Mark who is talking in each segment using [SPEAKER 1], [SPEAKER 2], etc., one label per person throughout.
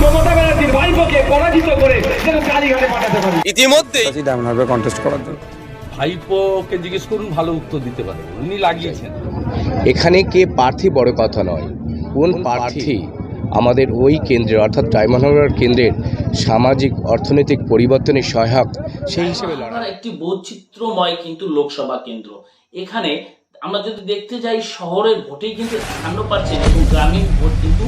[SPEAKER 1] মমতা ব্যানার্জির ভাইপোকে পরাজিত করে যেন কালীঘাটে পাঠাতে পারি।
[SPEAKER 2] ইতিমধ্যে
[SPEAKER 3] ডায়মন্ড হারবার কন্টেস্ট করার জন্য
[SPEAKER 4] ভাইপোকে জিজ্ঞেস করুন, ভালো উত্তর দিতে পারে, উনি লাগিয়েছেন।
[SPEAKER 2] এখানে কে প্রার্থী বড় কথা নয়, কোন প্রার্থী আমাদের ওই কেন্দ্রের অর্থাৎ ডায়মন্ড হারবার কেন্দ্রের সামাজিক অর্থনৈতিক পরিবর্তনে সহায়ক সেই হিসেবে লড়াই।
[SPEAKER 5] একটি বৈচিত্র্যময় কিন্তু লোকসভা কেন্দ্র। এখানে আমরা যদি দেখতে যাই, শহরের ভোটে কিন্তু 51% এবং গ্রামীণ ভোট কিন্তু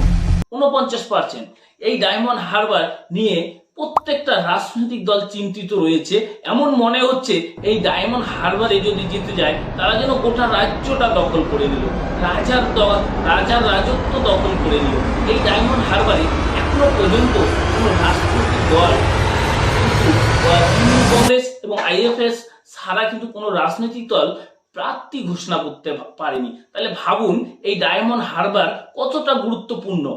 [SPEAKER 5] 49%। এই ডায়মন্ড হারবার নিয়ে প্রত্যেকটা রাজনৈতিক দল চিন্তিত রয়েছে। এমন মনে হচ্ছে এই ডায়মন্ড হারবারে যদি জিতে যায়, তারা যেন গোটা রাজ্যটা দখল করে নিল, রাজার রাজত্ব দখল করে নিল। এই ডায়মন্ড হারবারে এখনো পর্যন্ত কোনো রাজনৈতিক দল তৃণমূল কংগ্রেস এবং আইএফএস ছাড়া কিন্তু কোনো রাজনৈতিক দল প্রার্থী ঘোষণা করতে পারেনি। তাহলে ভাবুন এই ডায়মন্ড হারবার কতটা গুরুত্বপূর্ণ।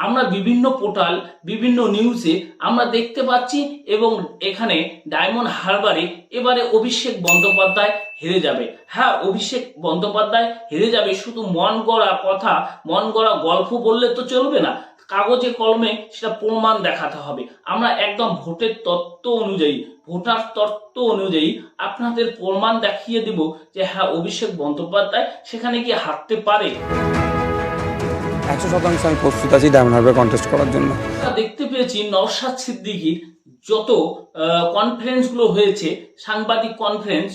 [SPEAKER 5] আমরা বিভিন্ন পোর্টাল, বিভিন্ন নিউজে আমরা দেখতে পাচ্ছি, এবং এখানে ডায়মন্ড হারবারে এবারে অভিষেক বন্দ্যোপাধ্যায় হেরে যাবে। হ্যাঁ, অভিষেক বন্দ্যোপাধ্যায় হেরে যাবে, শুধু মন গড়া কথা, মন গড়া গল্প বললে তো চলবে না, কাগজে কলমে সেটা প্রমাণ দেখাতে হবে। আমরা একদম ভোটের তত্ত্ব অনুযায়ী, ভোটার তত্ত্ব অনুযায়ী আপনাদের প্রমাণ দেখিয়ে দেব যে হ্যাঁ, অভিষেক বন্দ্যোপাধ্যায় সেখানে গিয়ে হারতে পারে।
[SPEAKER 3] 100% আমি প্রস্তুত আছি ডায়মন্ড হারবার কন্টেস্ট করার জন্য।
[SPEAKER 5] দেখতে পেয়েছি নওশাদ সিদ্দিকীর যত কনফারেন্সগুলো হয়েছে, সাংবাদিক কনফারেন্স,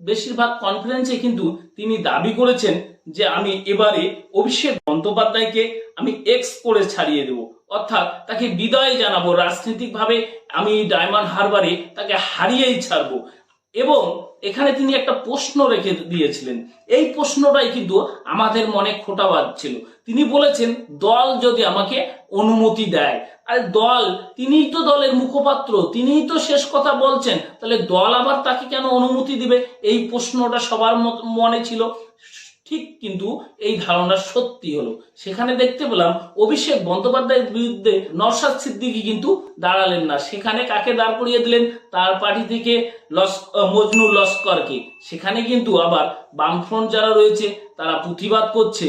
[SPEAKER 5] বেশিরভাগ কনফারেন্সে কিন্তু তিনি দাবি করেছেন যে আমি এবারে অভিষেক বন্দ্যোপাধ্যায়কে আমি এক্স করে ছাড়িয়ে দেব, অর্থাৎ তাকে বিদায় জানাবো, রাজনৈতিকভাবে আমি ডায়মন্ড হারবারে তাকে হারিয়েই ছাড়বো। এবং এখানে তিনি একটা প্রশ্ন রেখে দিয়েছিলেন, এই প্রশ্নটাই কিন্তু আমাদের মনে খোঁটা বাজছিল। তিনি বলেছেন দল যদি আমাকে অনুমতি দেয়। আর দল, তিনিই তো দলের মুখপাত্র, তিনিই তো শেষ কথা বলছেন, তাহলে দল আবার তাকে কেন অনুমতি দিবে? এই প্রশ্নটা সবার মনে ছিল। ঠিক কিন্তু এই ধারণা সত্যি হলো। সেখানে দেখতে পেলাম অভিষেক বন্দ্যোপাধ্যায়ের বিরুদ্ধে নওশাদ সিদ্দিকী কিন্তু দাঁড়ালেন না। সেখানে কাকে দাঁড় করিয়ে দিলেন? তার পার্টি থেকে মজনুর লস্করকে। সেখানে কিন্তু আবার বামফ্রন্ট যারা রয়েছে তারা প্রতিবাদ করছে।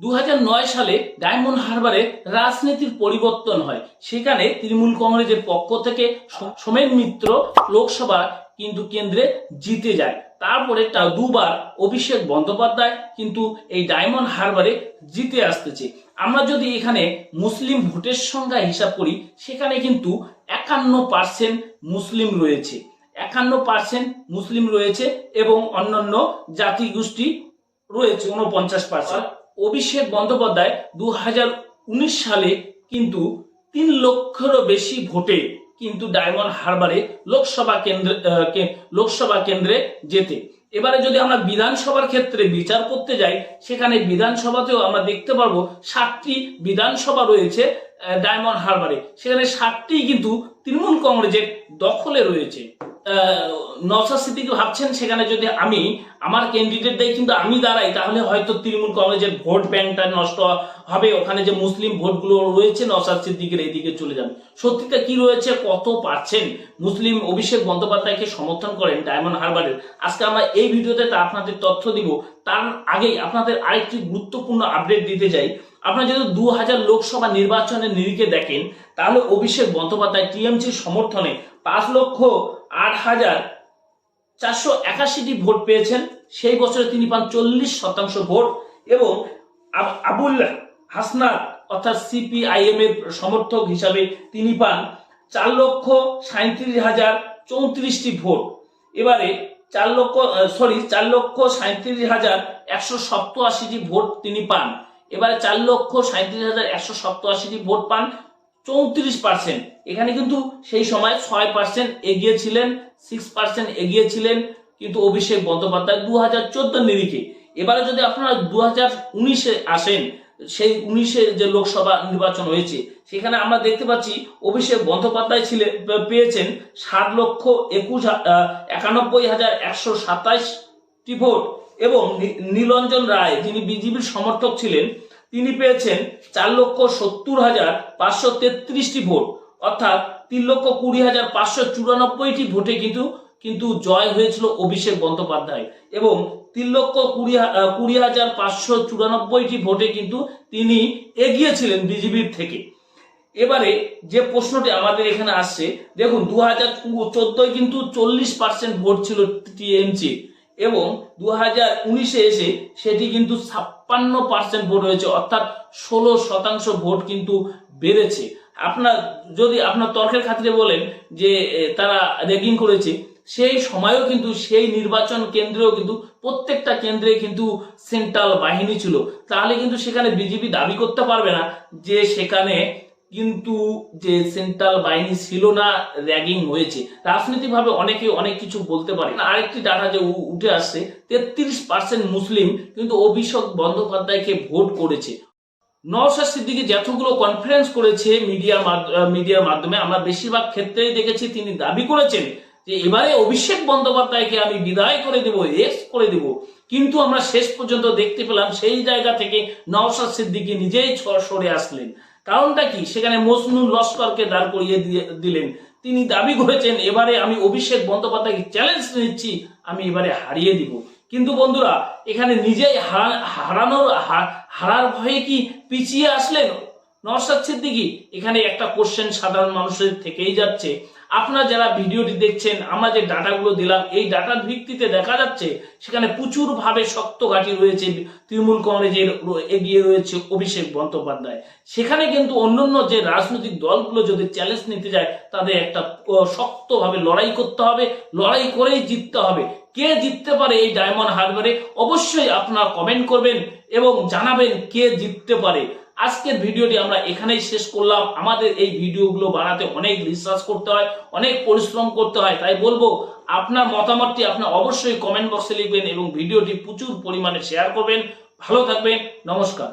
[SPEAKER 5] 2009 সালে ডায়মন্ড হারবারে রাজনীতির পরিবর্তন হয়। সেখানে তৃণমূল কংগ্রেসের পক্ষ থেকে সোমেন মিত্র লোকসভা কিন্তু কেন্দ্রে জিতে যায়। তারপরে দুবার অভিষেক বন্দ্যোপাধ্যায় কিন্তু এই ডায়মন্ড হারবারে জিতে আসতেছে। আমরা যদি এখানে মুসলিম ভোটের সংখ্যা হিসাব করি, সেখানে কিন্তু 51% মুসলিম রয়েছে, 51% মুসলিম রয়েছে, এবং অন্যান্য জাতিগোষ্ঠী রয়েছে 49%। অভিষেক বন্দ্যোপাধ্যায় 2019 সালে কিন্তু 3 লক্ষেরও বেশি ভোটে কিন্তু ডায়মন্ড হারবারে লোকসভা কেন্দ্রে যেতে। এবারে যদি আমরা বিধানসভার ক্ষেত্রে বিচার করতে যাই, সেখানে বিধানসভাতেও আমরা দেখতে পারবো 7টি বিধানসভা রয়েছে ডায়মন্ড হারবারে। সেখানে 7টি কিন্তু তৃণমূল কংগ্রেসের দখলে রয়েছে। নওশাদ সিদ্দিকী ভাবছেন সেখানে যদি আমি আমার ক্যান্ডিডেট দেয় কিন্তু আমি দাঁড়াই, তাহলে হয়তো তৃণমূল কংগ্রেসের ভোট ব্যাংকটা নষ্ট হবে, ওখানে যে মুসলিম ভোটগুলো রয়েছে নওশাদ সিদ্দিকীর এইদিকে চলে যাবে। সত্যিটা কি রয়েছে, কত পার্সেন্ট মুসলিম অভিষেক বন্দ্যোপাধ্যায়কে সমর্থন করেন ডায়মন্ড হারবারের, আজকে আমরা এই ভিডিওতে তা আপনাদের তথ্য দিব। তার আগেই আপনাদের আরেকটি গুরুত্বপূর্ণ আপডেট দিতে চাই। আপনারা যদি 2000 লোকসভা নির্বাচনের নিরিখে দেখেন, তাহলে অভিষেক বন্দ্যোপাধ্যায় টিএমসির সমর্থনে 5,08,481টি ভোট পেয়েছেন। সেই বছরে তিনি পান 40% ভোট, এবং আবুল হাসনাত অর্থাৎ সিপিআইএম এর সমর্থক হিসাবে তিনি পান 4,37,034টি ভোট। এবারে 4,37,187টি ভোট তিনি পান। এবারে 4,37,187টি ভোট পান, 34%। এখানে কিন্তু সেই সময় 6% এগিয়ে ছিলেন, 6% এগিয়ে ছিলেন কিন্তু অভিষেক বন্দ্যোপাধ্যায় 2014 নিরিখে। এবারে যদি আপনারা 2019-এ আসেন, সেই 19-এ যে লোকসভা নির্বাচন হয়েছে, সেখানে আমরা দেখতে পাচ্ছি অভিষেক বন্দ্যোপাধ্যায় পেয়েছেন 7,91,127টি ভোট, এবং নীলঞ্জন রায় যিনি বিজেপির সমর্থক ছিলেন তিনি পেয়েছেন 4,70,533টি ভোট, অর্থাৎ 3,20,594টি ভোটে কিন্তু জয় হয়েছিল অভিষেক বন্দ্যোপাধ্যায়, এবং 3,20,594টি ভোটে কিন্তু তিনি এগিয়ে ছিলেন বিজেপির থেকে। এবারে যে প্রশ্নটি আমাদের এখানে আসছে, দেখুন 2014 কিন্তু 40% ভোট ছিল টিএমসি এবং 2019-এ এসে সেটি কিন্তু 56% ভোট হয়েছে, অর্থাৎ 16% ভোট কিন্তু বেড়েছে। আপনার তর্কের খাতিরে বলেন যে তারা র্যাগিং করেছে, সেই সময়ও কিন্তু সেই নির্বাচন কেন্দ্রেও কিন্তু প্রত্যেকটা কেন্দ্রে কিন্তু সেন্ট্রাল বাহিনী ছিল, তাহলে কিন্তু সেখানে বিজেপি দাবি করতে পারবে না যে সেখানে কিন্তু যে সেন্ট্রাল বাহিনী ছিল না, র্যাগিং হয়েছে। রাজনৈতিকভাবে অনেকে অনেক কিছু বলতে পারে। আরেকটি ডাটা যে উঠে আসছে, 33% মুসলিম কিন্তু অভিষেক বন্দ্যোপাধ্যায়কে ভোট করেছে। নওশাদ সিদ্দিকী যতগুলো কনফারেন্স করেছে মিডিয়ার মাধ্যমে, আমরা বেশিরভাগ ক্ষেত্রেই দেখেছি তিনি দাবি করেছেন যে এবারে অভিষেক বন্দ্যোপাধ্যায়কে আমি বিদায় করে দেব, এক্স করে দেব, কিন্তু আমরা শেষ পর্যন্ত দেখতে পেলাম সেই জায়গা থেকে নওশাদ সিদ্দিকী নিজেই সরে আসলেন। কারণটা কি? সেখানে মজনু লস্করকে দাঁড় করিয়ে দিলেন। তিনি দাবি করেছেন এবারে আমি অভিষেক বন্দ্যোপাধ্যায়কে চ্যালেঞ্জ নিচ্ছি, আমি এবারে হারিয়ে দিব। কিন্তু বন্ধুরা, এখানে নিজেই হারার ভয়ে কি পিছিয়ে আসলেন নওশাদ সিদ্দিকী? এখানে একটা কোশ্চেন সাধারণ মানুষের থেকেই যাচ্ছে। আপনারা যারা ভিডিওটি দেখছেন, আমরা যে ডাটাগুলো দিলাম, এই ডাটার ভিত্তিতে দেখা যাচ্ছে সেখানে প্রচুর ভাবে শক্ত ঘাঁটি রয়েছে, তৃণমূল কংগ্রেসের এগিয়ে রয়েছে অভিষেক বন্দ্যোপাধ্যায়। সেখানে কিন্তু অন্যান্য যে রাজনৈতিক দলগুলো যদি চ্যালেঞ্জ নিতে যায়, তাদের একটা শক্তভাবে লড়াই করতে হবে, লড়াই করেই জিততে হবে। কে জিততে পারে এই ডায়মন্ড হারবারে? অবশ্যই আপনারা কমেন্ট করবেন এবং জানাবেন কে জিততে পারে। আজকের ভিডিওটি আমরা এখানেই শেষ করলাম। আমাদের এই ভিডিওগুলো বানাতে অনেক রিসার্চ করতে হয়, অনেক পরিশ্রম করতে হয়, তাই বলবো আপনার মতামতটি আপনি অবশ্যই কমেন্ট বক্সে লিখবেন এবং ভিডিওটি প্রচুর পরিমাণে শেয়ার করবেন। ভালো থাকবেন, নমস্কার।